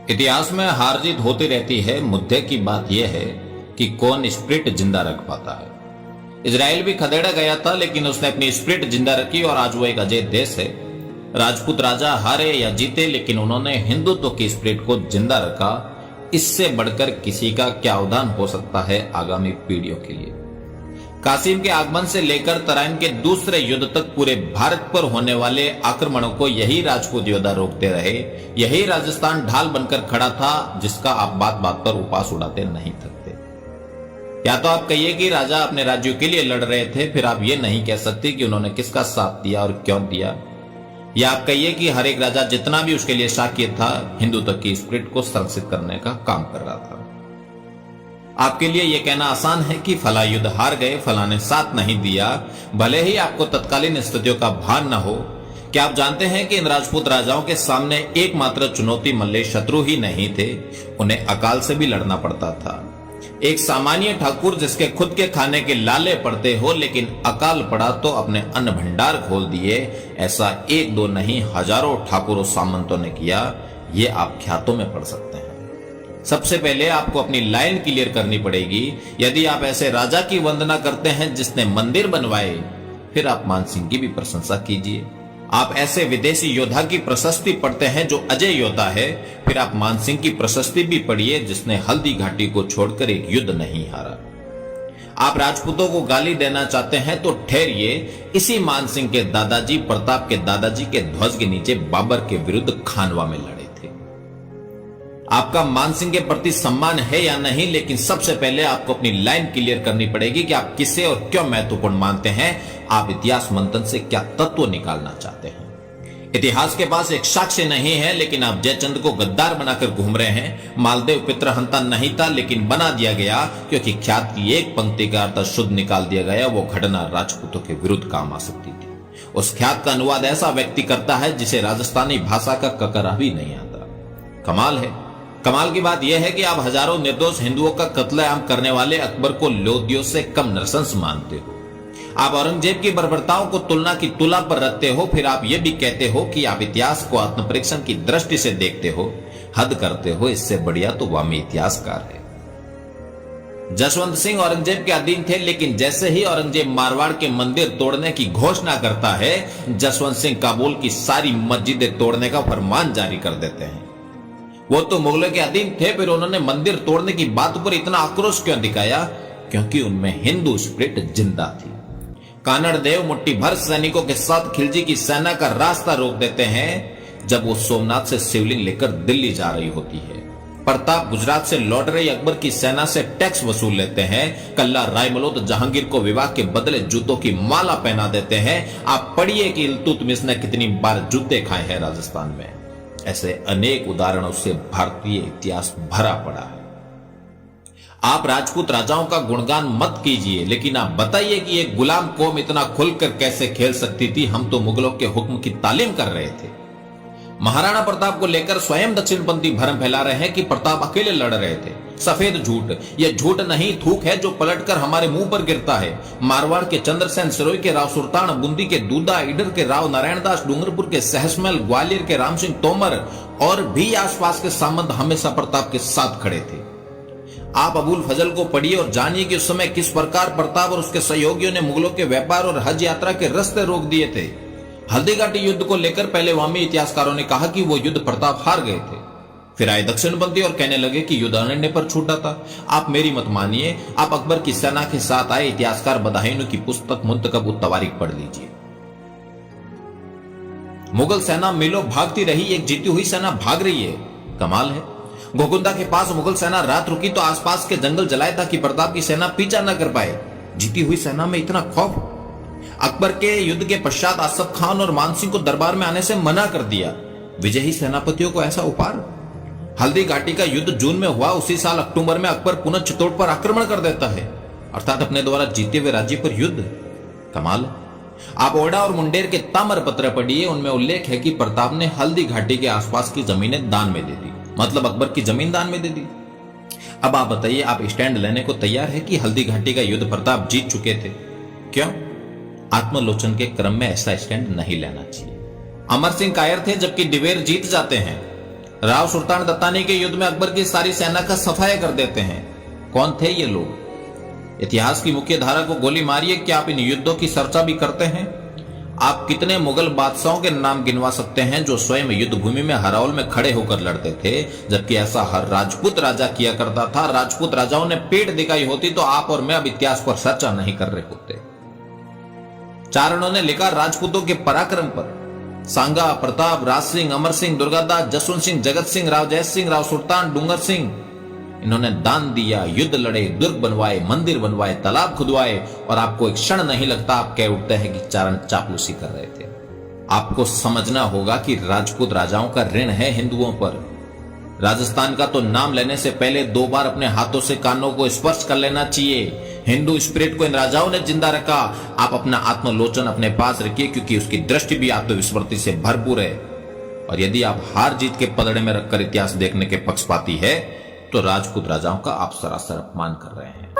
इतिहास में हार जीत होती रहती है। मुद्दे की बात यह है कि कौन स्पिरिट जिंदा रख पाता है। इजराइल भी खदेड़ा गया था, लेकिन उसने अपनी स्पिरिट जिंदा रखी और आज वो एक अजय देश है। राजपूत राजा हारे या जीते, लेकिन उन्होंने हिंदुत्व की स्पिरिट को जिंदा रखा। इससे बढ़कर किसी का क्या अवदान हो सकता है आगामी पीढ़ियों के लिए। कासिम के आगमन से लेकर तराइन के दूसरे युद्ध तक पूरे भारत पर होने वाले आक्रमणों को यही राजपूत योद्धा रोकते रहे। यही राजस्थान ढाल बनकर खड़ा था, जिसका आप बात बात पर उपास उड़ाते नहीं थकते। या तो आप कहिए कि राजा अपने राज्यों के लिए लड़ रहे थे, फिर आप ये नहीं कह सकते कि उन्होंने किसका साथ दिया और क्यों दिया। या आप कहिए कि हर एक राजा जितना भी उसके लिए शाक्य था, हिंदुत्व की स्पिरिट को संरक्षित करने का काम कर रहा था। आपके लिए यह कहना आसान है कि फला युद्ध हार गए, फला ने साथ नहीं दिया, भले ही आपको तत्कालीन स्थितियों का भान न हो। क्या आप जानते हैं कि इन राजपूत राजाओं के सामने एकमात्र चुनौती मल्ले शत्रु ही नहीं थे, उन्हें अकाल से भी लड़ना पड़ता था। एक सामान्य ठाकुर जिसके खुद के खाने के लाले पड़ते हो, लेकिन अकाल पड़ा तो अपने अन्न भंडार खोल दिए, ऐसा एक दो नहीं हजारों ठाकुरों सामंतों ने किया। ये आप ख्यातों में पढ़ सकते हैं। सबसे पहले आपको अपनी लाइन क्लियर करनी पड़ेगी। यदि आप ऐसे राजा की वंदना करते हैं जिसने मंदिर बनवाए, फिर आप मानसिंह की भी प्रशंसा कीजिए। आप ऐसे विदेशी योद्धा की प्रशस्ति पढ़ते हैं जो अजय योद्धा है, फिर आप मानसिंह की प्रशस्ति भी पढ़िए जिसने हल्दी घाटी को छोड़कर एक युद्ध नहीं हारा। आप राजपूतों को गाली देना चाहते हैं तो ठहरिए, इसी मानसिंह के दादाजी प्रताप के दादाजी के ध्वज के नीचे बाबर के विरुद्ध खानवा में लड़े थे। आपका मानसिंह के प्रति सम्मान है या नहीं, लेकिन सबसे पहले आपको अपनी लाइन क्लियर करनी पड़ेगी कि आप किसे और क्यों महत्वपूर्ण मानते हैं। आप इतिहास मंथन से क्या तत्व निकालना चाहते हैं। इतिहास के पास एक साक्ष्य नहीं है, लेकिन आप जयचंद को गद्दार बनाकर घूम रहे हैं। मालदेव पितृहंता नहीं था, लेकिन बना दिया गया क्योंकि ख्यात की एक पंक्ति का अर्थ शुद्ध निकाल दिया गया। वो घटना राजपूतों के विरुद्ध काम आ सकती थी। उस ख्यात का अनुवाद ऐसा व्यक्ति करता है जिसे राजस्थानी भाषा का ककरा भी नहीं आता। कमाल है। कमाल की बात यह है कि आप हजारों निर्दोष हिंदुओं का कत्लेआम करने वाले अकबर को लोदियों से कम नरसंस मानते हो। आप औरंगजेब की बर्बरताओं को तुलना की तुला पर रखते हो, फिर आप यह भी कहते हो कि आप इतिहास को आत्मपरीक्षण की दृष्टि से देखते हो। हद करते हो। इससे बढ़िया तो वामी इतिहासकार है। जसवंत सिंह औरंगजेब के अधीन थे, लेकिन जैसे ही औरंगजेब मारवाड़ के मंदिर तोड़ने की घोषणा करता है, जसवंत सिंह काबुल की सारी मस्जिदें तोड़ने का फरमान जारी कर देते हैं। वो तो मुगलों के अधीन थे, फिर उन्होंने मंदिर तोड़ने की बात पर इतना आक्रोश क्यों दिखाया? क्योंकि उनमें हिंदू स्पिरिट जिंदा थी। कानड़ देव मुट्ठी भर सैनिकों के साथ खिलजी की सेना का रास्ता रोक देते हैं जब वो सोमनाथ से शिवलिंग लेकर दिल्ली जा रही होती है। प्रताप गुजरात से लौट रही अकबर की सेना से टैक्स वसूल लेते हैं। कल्ला रायमलोद जहांगीर को विवाह के बदले जूतों की माला पहना देते हैं। आप पढ़िए कि इल्तुतमिश ने कितनी बार जूते खाए हैं राजस्थान में। ऐसे अनेक उदाहरणों से भारतीय इतिहास भरा पड़ा है। आप राजपूत राजाओं का गुणगान मत कीजिए, लेकिन आप बताइए कि एक गुलाम कौम इतना खुलकर कैसे खेल सकती थी। हम तो मुगलों के हुक्म की तालीम कर रहे थे। महाराणा प्रताप को लेकर स्वयं दक्षिणपंथी भ्रम फैला रहे हैं कि प्रताप अकेले लड़ रहे थे। सफेद झूठ। यह झूठ नहीं, थूक है जो पलटकर हमारे मुंह पर गिरता है। मारवाड़ के चंद्रसेन सिरोही के राव सुल्तान, बूंदी के दूधा, ईडर के राव नारायण दास, डूंगरपुर के सहसमल, ग्वालियर के राम सिंह तोमर और भी आसपास के सामंत हमेशा प्रताप के साथ खड़े थे। आप अबुल फजल को पढ़िए और जानिए कि उस समय किस प्रकार प्रताप और उसके सहयोगियों ने मुगलों के व्यापार और हज यात्रा के रास्ते रोक दिए थे। हल्दीघाटी युद्ध को लेकर पहले वामी इतिहासकारों ने कहा कि वो युद्ध प्रताप हार गए थे। फिर आए दक्षिणपंथी और कहने लगे कि युद्ध अरण्य पर छूटा था। आप मेरी मत मानिए, आप अकबर की सेना के साथ आए इतिहासकार बदायूं की पुस्तक मुंतखब तवारीख पढ़ लीजिए। मुगल सेना मिलो भागती रही, एक जीती हुई सेना भाग रही है। कमाल है। गोकुंदा के पास मुगल सेना रात रुकी तो आसपास के जंगल जलाए ताकि प्रताप की सेना पीछा न कर पाए। जीती हुई सेना में इतना खौफ। अकबर के युद्ध के पश्चात आसफ खान और मानसिंह को दरबार में आने से मना कर दिया। विजयी सेनापतियों को ऐसा उपहार। हल्दी घाटी का युद्ध जून में हुआ। उसी साल अक्टूबर में अकबर पुनः चित्तौड़ पर आक्रमण कर देता है, अर्थात अपने द्वारा जीते हुए राज्य पर युद्ध। कमाल। आप ओडा और मुंडेर के ताम्र पत्र पढ़िए, उनमें उल्लेख है कि प्रताप ने हल्दी घाटी के आसपास की जमीनें दान में दे दी, मतलब अकबर की जमीन दान में दे दी। अब आप बताइए, आप स्टैंड लेने को तैयार है कि हल्दी घाटी का युद्ध प्रताप जीत चुके थे? क्यों? आत्मलोचन के क्रम में ऐसा स्टैंड नहीं लेना चाहिए। अमर सिंह कायर थे जबकि दिवेर जीत जाते हैं। राव सुल्तान दत्तानी के युद्ध में अकबर की सारी सेना का सफाया कर देते हैं। कौन थे ये लोग? इतिहास की मुख्य धारा को गोली मारिए, क्या आप इन युद्धों की चर्चा भी करते हैं? आप कितने मुगल बादशाहों के नाम गिनवा सकते हैं जो स्वयं युद्ध भूमि में हराउल में खड़े होकर लड़ते थे, जबकि ऐसा हर राजपूत राजा किया करता था। राजपूत राजाओं ने पेट दिखाई होती तो आप और मैं अब इतिहास पर चर्चा नहीं कर रहे होते। चारणों ने लिखा राजपूतों के पराक्रम पर। सांगा, प्रताप, राज सिंह, अमर सिंह, दुर्गादास, जसवंत सिंह, जगत सिंह, राव जय सिंह, राव सुल्तान, डूंगर सिंह, इन्होंने दान दिया, युद्ध लड़े, दुर्ग बनवाए, मंदिर बनवाए, तालाब खुदवाए, और आपको एक क्षण नहीं लगता आप कह उठते हैं कि चारण चापलूसी कर रहे थे। आपको समझना होगा कि राजपूत राजाओं का ऋण है हिंदुओं पर। राजस्थान का तो नाम लेने से पहले 2 बार अपने हाथों से कानों को स्पर्श कर लेना चाहिए। हिंदू स्पिरिट को इन राजाओं ने जिंदा रखा। आप अपना आत्मलोचन अपने पास रखिए, क्योंकि उसकी दृष्टि भी आत्मविस्मृति से भरपूर है। और यदि आप हार जीत के पलड़े में रखकर इतिहास देखने के पक्षपाती है तो राजपूत राजाओं का आप सरासर अपमान कर रहे हैं।